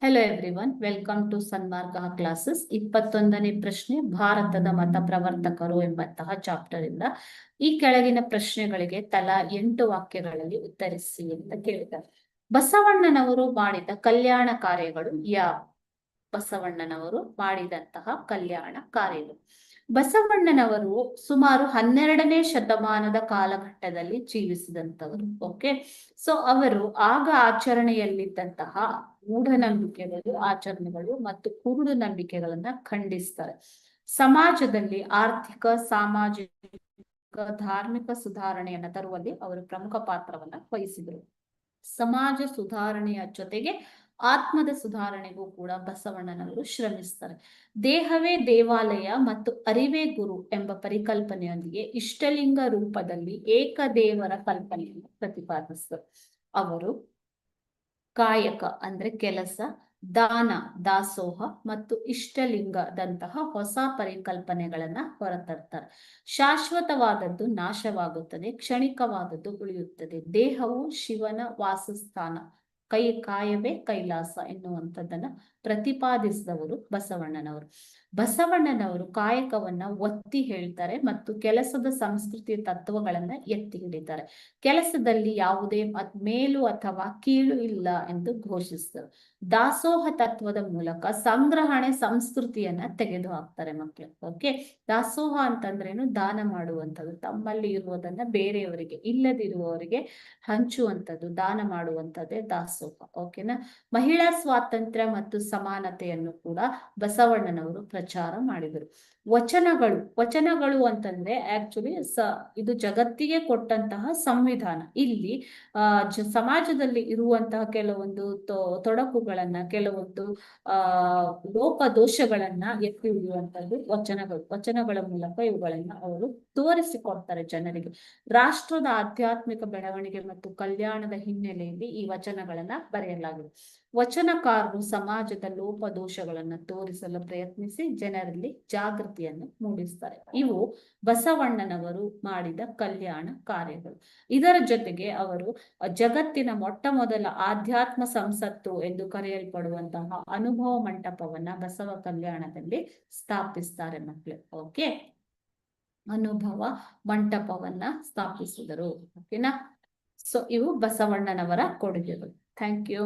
Hello everyone, welcome to Sanmarga classes. 21ನೇ ಪ್ರಶ್ನೆ, ಭಾರತದ ಮತ ಪ್ರವರ್ತಕರು ಎಂಬಂತಹ ಚಾಪ್ಟರ್ ಇಂದ ಈ ಕೆಳಗಿನ ಪ್ರಶ್ನೆಗಳಿಗೆ ತಲಾ 8 ವಾಕ್ಯಗಳಲ್ಲಿ ಉತ್ತರಿಸಿ ಅಂತ ಕೇಳಿದ್ದಾರೆ. ಬಸವಣ್ಣನವರು ಮಾಡಿದ ಕಲ್ಯಾಣ ಕಾರ್ಯಗಳು ಯಾವ? ಬಸವಣ್ಣನವರು ಮಾಡಿದಂತಹ ಕಲ್ಯಾಣ ಕಾರ್ಯಗಳು. ಬಸವಣ್ಣನವರು ಸುಮಾರು 12ನೇ ಶತಮಾನದ ಕಾಲಘಟ್ಟದಲ್ಲಿ ಜೀವಿಸಿದಂತವರು. ಓಕೆ, ಸೊ ಅವರು ಆಗ ಆಚರಣೆಯಲ್ಲಿದ್ದಂತಹ ಮೂಢನಂಬಿಕೆಗಳು, ಆಚರಣೆಗಳು ಮತ್ತು ಕುರುಡು ನಂಬಿಕೆಗಳನ್ನ ಖಂಡಿಸ್ತಾರೆ. ಸಮಾಜದಲ್ಲಿ ಆರ್ಥಿಕ, ಸಾಮಾಜಿಕ, ಧಾರ್ಮಿಕ ಸುಧಾರಣೆಯನ್ನ ತರುವಲ್ಲಿ ಅವರು ಪ್ರಮುಖ ಪಾತ್ರವನ್ನ ವಹಿಸಿದರು. ಸಮಾಜ ಸುಧಾರಣೆಯ ಜೊತೆಗೆ ಆತ್ಮದ ಸುಧಾರಣೆಗೂ ಕೂಡ ಬಸವಣ್ಣನವರು ಶ್ರಮಿಸ್ತಾರೆ. ದೇಹವೇ ದೇವಾಲಯ ಮತ್ತು ಅರಿವೇ ಗುರು ಎಂಬ ಪರಿಕಲ್ಪನೆಯೊಂದಿಗೆ ಇಷ್ಟಲಿಂಗ ರೂಪದಲ್ಲಿ ಏಕದೇವರ ಕಲ್ಪನೆಯನ್ನು ಪ್ರತಿಪಾದಿಸಿದರು. ಅವರು ಕಾಯಕ ಅಂದ್ರೆ ಕೆಲಸ, ದಾನ, ದಾಸೋಹ ಮತ್ತು ಇಷ್ಟಲಿಂಗದಂತಹ ಹೊಸ ಪರಿಕಲ್ಪನೆಗಳನ್ನ ಹೊರತರ್ತಾರೆ. ಶಾಶ್ವತವಾದದ್ದು ನಾಶವಾಗುತ್ತದೆ, ಕ್ಷಣಿಕವಾದದ್ದು ಉಳಿಯುತ್ತದೆ. ದೇಹವು ಶಿವನ ವಾಸಸ್ಥಾನ, ಕಾಯವೇ ಕೈಲಾಸ ಎನ್ನುವಂಥದ್ದನ್ನ ಪ್ರತಿಪಾದಿಸಿದವರು ಬಸವಣ್ಣನವರು. ಬಸವಣ್ಣನವರು ಕಾಯಕವನ್ನ ಒತ್ತಿ ಹೇಳ್ತಾರೆ ಮತ್ತು ಕೆಲಸದ ಸಂಸ್ಕೃತಿಯ ತತ್ವಗಳನ್ನ ಎತ್ತಿ ಹಿಡಿತಾರೆ. ಕೆಲಸದಲ್ಲಿ ಯಾವುದೇ ಮೇಲು ಅಥವಾ ಕೀಳು ಇಲ್ಲ ಎಂದು ಘೋಷಿಸಿದರು. ದಾಸೋಹ ತತ್ವದ ಮೂಲಕ ಸಂಗ್ರಹಣೆ ಸಂಸ್ಕೃತಿಯನ್ನ ತೆಗೆದು ಹಾಕ್ತಾರೆ ಮಕ್ಕಳು. ಓಕೆ, ದಾಸೋಹ ಅಂತಂದ್ರೇನು? ದಾನ ಮಾಡುವಂಥದ್ದು, ತಮ್ಮಲ್ಲಿ ಇರುವುದನ್ನ ಬೇರೆಯವರಿಗೆ, ಇಲ್ಲದಿರುವವರಿಗೆ ಹಂಚುವಂಥದ್ದು, ದಾನ ಮಾಡುವಂಥದ್ದೇ ದಾಸೋಹ. ಓಕೆನಾ. ಮಹಿಳಾ ಸ್ವಾತಂತ್ರ್ಯ ಮತ್ತು ಸಮಾನತೆಯನ್ನು ಕೂಡ ಬಸವಣ್ಣನವರು ಪ್ರಚಾರ ಮಾಡಿದರು. ವಚನಗಳು ಅಂತಂದ್ರೆ ಆಕ್ಚುಲಿ ಇದು ಜಗತ್ತಿಗೆ ಕೊಟ್ಟಂತಹ ಸಂವಿಧಾನ. ಇಲ್ಲಿ ಸಮಾಜದಲ್ಲಿ ಇರುವಂತಹ ಕೆಲವೊಂದು ತೊಡಕುಗಳನ್ನ, ಕೆಲವೊಂದು ಲೋಪದೋಷಗಳನ್ನ ಎತ್ತಿ ಹಿಡಿಯುವಂತದ್ದು ವಚನಗಳ ಮೂಲಕ ಇವುಗಳನ್ನ ಅವರು ತೋರಿಸಿಕೊಡ್ತಾರೆ ಜನರಿಗೆ. ರಾಷ್ಟ್ರದ ಆಧ್ಯಾತ್ಮಿಕ ಬೆಳವಣಿಗೆ ಮತ್ತು ಕಲ್ಯಾಣದ ಹಿನ್ನೆಲೆಯಲ್ಲಿ ಈ ವಚನಗಳನ್ನ ಬರೆಯಲಾಗಿದೆ. ವಚನಕಾರರು ಸಮಾಜದ ಲೋಪದೋಷಗಳನ್ನ ತೋರಿಸಲು ಪ್ರಯತ್ನಿಸಿ ಜನರಲ್ಲಿ ಜಾಗೃತಿಯನ್ನು ಮೂಡಿಸ್ತಾರೆ. ಇವು ಬಸವಣ್ಣನವರು ಮಾಡಿದ ಕಲ್ಯಾಣ ಕಾರ್ಯಗಳು. ಇದರ ಜೊತೆಗೆ ಅವರು ಜಗತ್ತಿನ ಮೊಟ್ಟ ಮೊದಲ ಆಧ್ಯಾತ್ಮ ಸಂಸತ್ತು ಎಂದು ಕರೆಯಲ್ಪಡುವಂತಹ ಅನುಭವ ಮಂಟಪವನ್ನ ಬಸವ ಕಲ್ಯಾಣದಲ್ಲಿ ಸ್ಥಾಪಿಸ್ತಾರೆ ಮಕ್ಕಳು. ಓಕೆ, ಅನುಭವ ಮಂಟಪವನ್ನ ಸ್ಥಾಪಿಸಿದರು. ಓಕೆನಾ. ಸೊ ಇವು ಬಸವಣ್ಣನವರ ಕೊಡುಗೆಗಳು. Thank you.